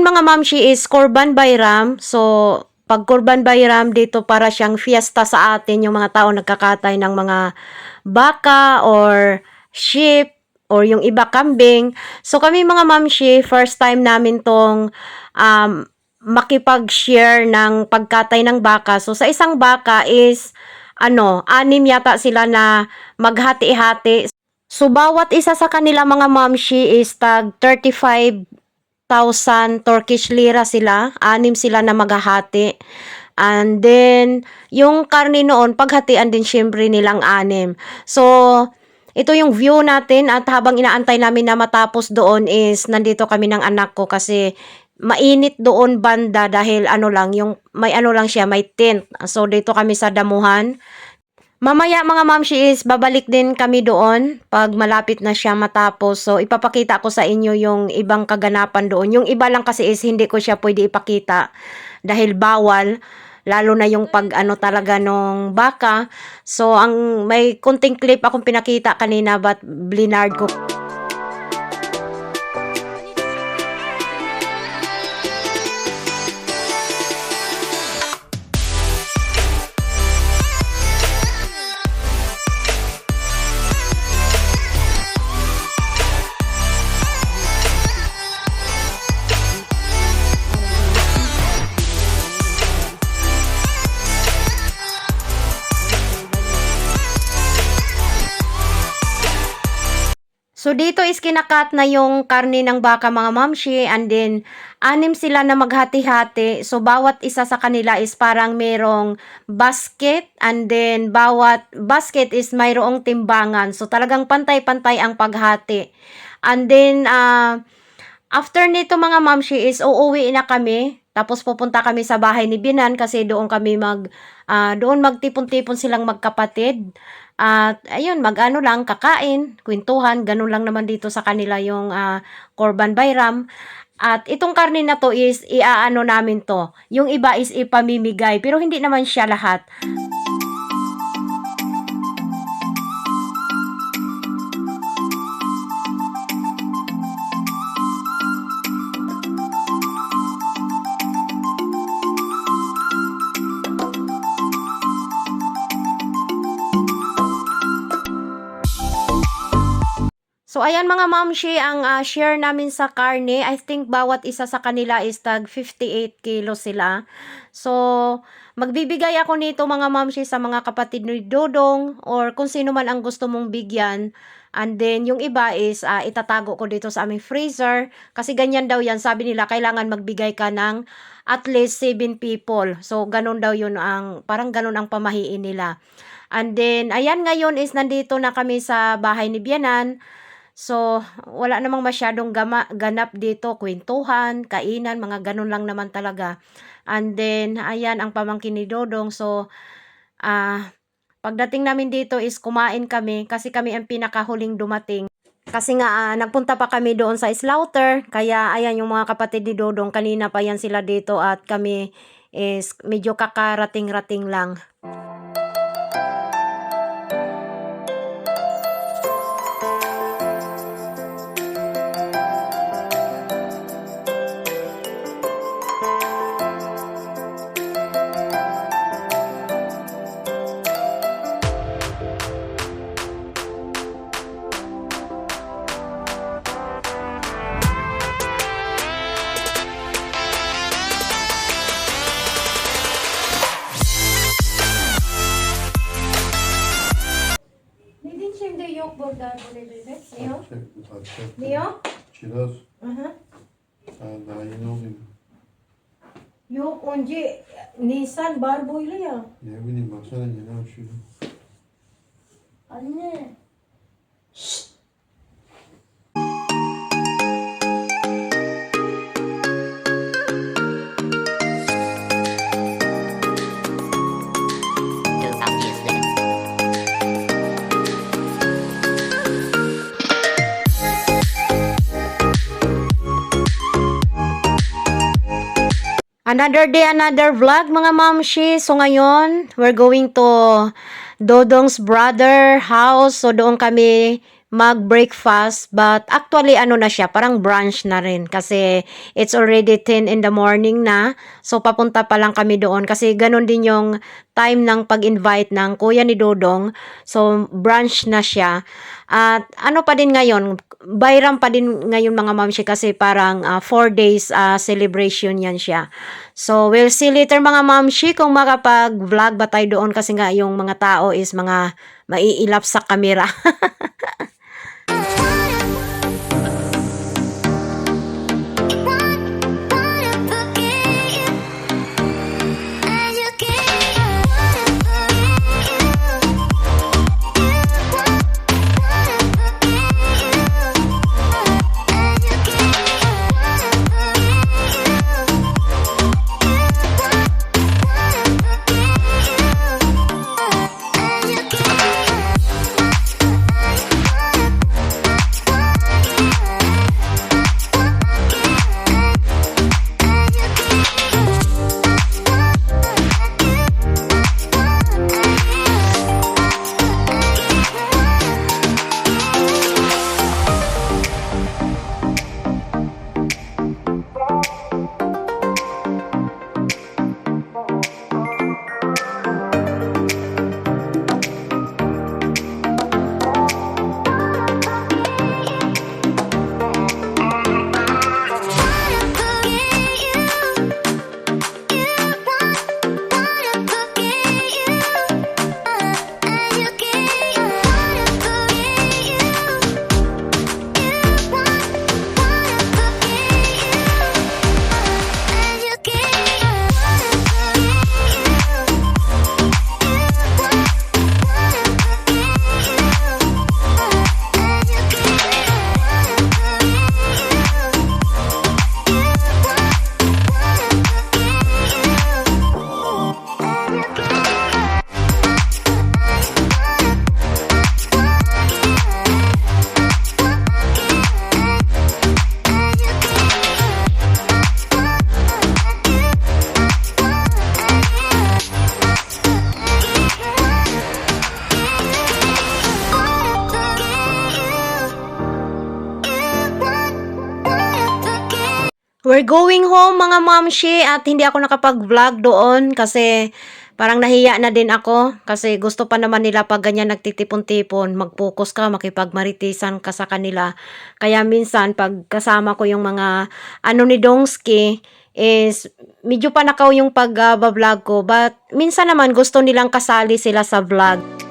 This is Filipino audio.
ngayon mga mamshi is Korban Bayram. So, pag Korban Bayram dito para siyang fiesta sa atin yung mga tao nagkakatay ng mga baka or sheep or yung iba kambing. So kami mga mamshi, first time namin tong makipag-share ng pagkatay ng baka. So sa isang baka is anim yata sila na maghati-hati. So bawat isa sa kanila mga mamshi is tag 35,000 Turkish lira sila. Anim sila na maghahati. And then, yung karne noon, paghatian din syempre nilang anim. So, ito yung view natin at habang inaantay namin na matapos doon is nandito kami ng anak ko kasi mainit doon banda dahil may siya, may tent. So, dito kami sa damuhan. Mamaya mga mamshi is babalik din kami doon pag malapit na siya matapos. So ipapakita ko sa inyo yung ibang kaganapan doon. Yung iba lang kasi is hindi ko siya pwede ipakita dahil bawal. Lalo na yung pag talaga nung baka. So ang may kunting clip akong pinakita kanina but blinard ko. So, dito is kinakat na yung karne ng baka mga mamshi and then anim sila na maghati-hati. So, bawat isa sa kanila is parang merong basket and then bawat basket is mayroong timbangan. So, talagang pantay-pantay ang paghati. And then, after nito mga mamshi is uuwi na kami. Tapos pupunta kami sa bahay ni Binan kasi doon kami doon magtipon-tipon silang magkapatid. At ayun, lang, kakain, kwentuhan, ganun lang naman dito sa kanila yung Korban Bayram. At itong karne na to is namin to. Yung iba is ipamimigay pero hindi naman siya lahat. So, ayan mga mamshi, ang share namin sa karne, I think bawat isa sa kanila is tag 58 kilos sila. So, magbibigay ako nito mga mamshi sa mga kapatid ni Dodong or kung sino man ang gusto mong bigyan. And then, yung iba is itatago ko dito sa aming freezer. Kasi ganyan daw yan, sabi nila, kailangan magbigay ka ng at least 7 people. So, ganun daw yun, parang ganun ang pamahiin nila. And then, ayan ngayon is nandito na kami sa bahay ni Bianan. So, wala namang masyadong ganap dito, kwentuhan, kainan, mga ganun lang naman talaga. And then, ayan ang pamangkin ni Dodong. So, pagdating namin dito is kumain kami kasi kami ang pinakahuling dumating. Kasi nga, nagpunta pa kami doon sa slaughter. Kaya, ayan yung mga kapatid ni Dodong, kanina pa yan sila dito at kami is medyo kakarating-rating lang. Şimdi yok burada böyle bir şey. Yok. Yok. Kiraz. Aha. Daha yeni olayım. Yok önce Nisan barboyla ya. Ne bileyim baksana yeni açıyor. Anne. Another day, another vlog mga mamshi. So ngayon, we're going to Dodong's brother house. So doon kami mag-breakfast, but actually ano na siya, parang brunch na rin kasi it's already 10 in the morning na. So papunta pa lang kami doon kasi ganun din yung time ng pag-invite ng kuya ni Dodong. So brunch na siya. At ano pa din ngayon, Bayram pa din ngayon mga mamshi kasi parang 4 days celebration yan siya. So we'll see later mga mamshi kung makapag-vlog ba tayo doon kasi nga yung mga tao is mga maiilap sa kamera. We're going home mga mamshi at hindi ako nakapag-vlog doon kasi parang nahiya na din ako kasi gusto pa naman nila pag ganyan nagtitipon-tipon, mag-focus ka, makipagmaritisan ka sa kanila. Kaya minsan pag kasama ko yung mga ano ni Dongski is medyo panakaw yung pag-vlog ko, but minsan naman gusto nilang kasali sila sa vlog.